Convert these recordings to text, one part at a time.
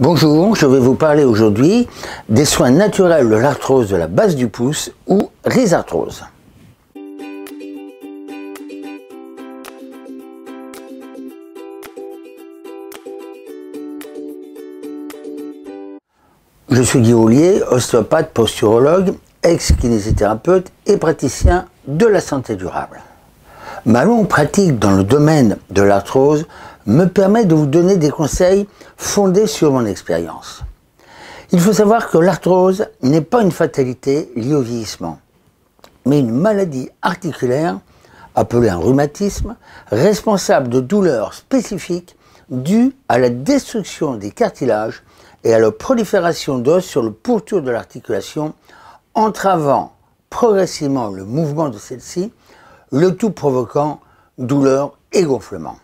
Bonjour, je vais vous parler aujourd'hui des soins naturels de l'arthrose de la base du pouce ou rhizarthrose. Je suis Guy Ollier, ostéopathe, posturologue, ex-kinésithérapeute et praticien de la santé durable. Ma longue pratique dans le domaine de l'arthrose me permet de vous donner des conseils fondés sur mon expérience. Il faut savoir que l'arthrose n'est pas une fatalité liée au vieillissement, mais une maladie articulaire, appelée un rhumatisme, responsable de douleurs spécifiques dues à la destruction des cartilages et à la prolifération d'os sur le pourtour de l'articulation, entravant progressivement le mouvement de celle-ci, le tout provoquant douleur et gonflement.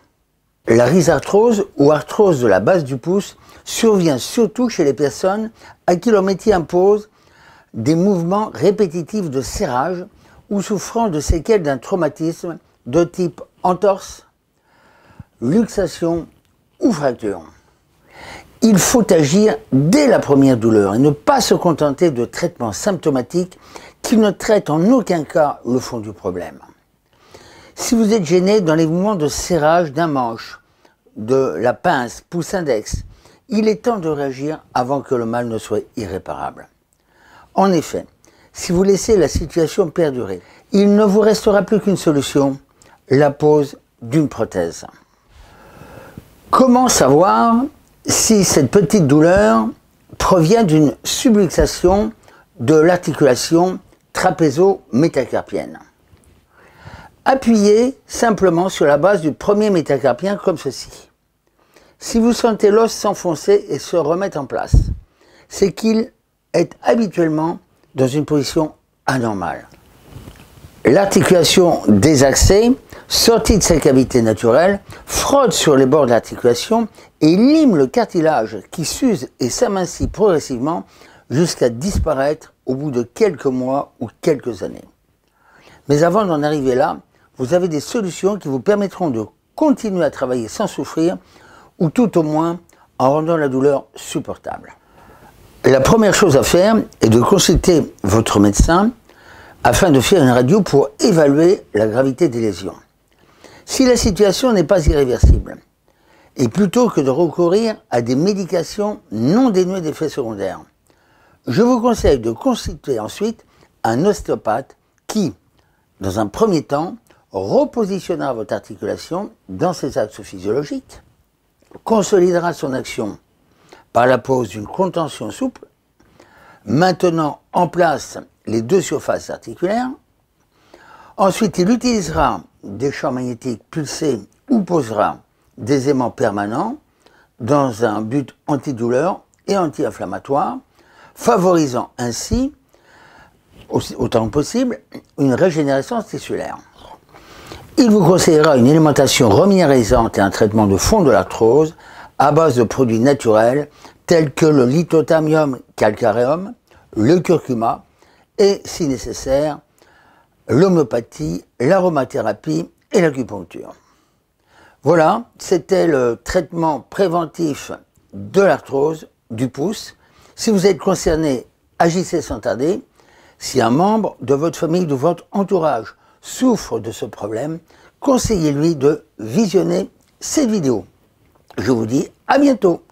La rhizarthrose ou arthrose de la base du pouce survient surtout chez les personnes à qui leur métier impose des mouvements répétitifs de serrage ou souffrant de séquelles d'un traumatisme de type entorse, luxation ou fracture. Il faut agir dès la première douleur et ne pas se contenter de traitements symptomatiques qui ne traitent en aucun cas le fond du problème. Si vous êtes gêné dans les mouvements de serrage d'un manche, de la pince, pouce index, il est temps de réagir avant que le mal ne soit irréparable. En effet, si vous laissez la situation perdurer, il ne vous restera plus qu'une solution, la pose d'une prothèse. Comment savoir si cette petite douleur provient d'une subluxation de l'articulation trapézo-métacarpienne? Appuyez simplement sur la base du premier métacarpien comme ceci. Si vous sentez l'os s'enfoncer et se remettre en place, c'est qu'il est habituellement dans une position anormale. L'articulation désaxée, sortie de sa cavité naturelle, frotte sur les bords de l'articulation et lime le cartilage qui s'use et s'amincit progressivement jusqu'à disparaître au bout de quelques mois ou quelques années. Mais avant d'en arriver là, vous avez des solutions qui vous permettront de continuer à travailler sans souffrir ou tout au moins en rendant la douleur supportable. La première chose à faire est de consulter votre médecin afin de faire une radio pour évaluer la gravité des lésions. Si la situation n'est pas irréversible, et plutôt que de recourir à des médications non dénuées d'effets secondaires, je vous conseille de consulter ensuite un ostéopathe qui, dans un premier temps, repositionnera votre articulation dans ses axes physiologiques, consolidera son action par la pose d'une contention souple, maintenant en place les deux surfaces articulaires. Ensuite, il utilisera des champs magnétiques pulsés ou posera des aimants permanents dans un but antidouleur et anti-inflammatoire, favorisant ainsi, autant que possible, une régénérescence tissulaire. Il vous conseillera une alimentation reminéralisante et un traitement de fond de l'arthrose à base de produits naturels tels que le Lithothamium calcareum, le curcuma et, si nécessaire, l'homéopathie, l'aromathérapie et l'acupuncture. Voilà, c'était le traitement préventif de l'arthrose du pouce. Si vous êtes concerné, agissez sans tarder. Si un membre de votre famille ou de votre entourage souffre de ce problème, conseillez-lui de visionner cette vidéo. Je vous dis à bientôt.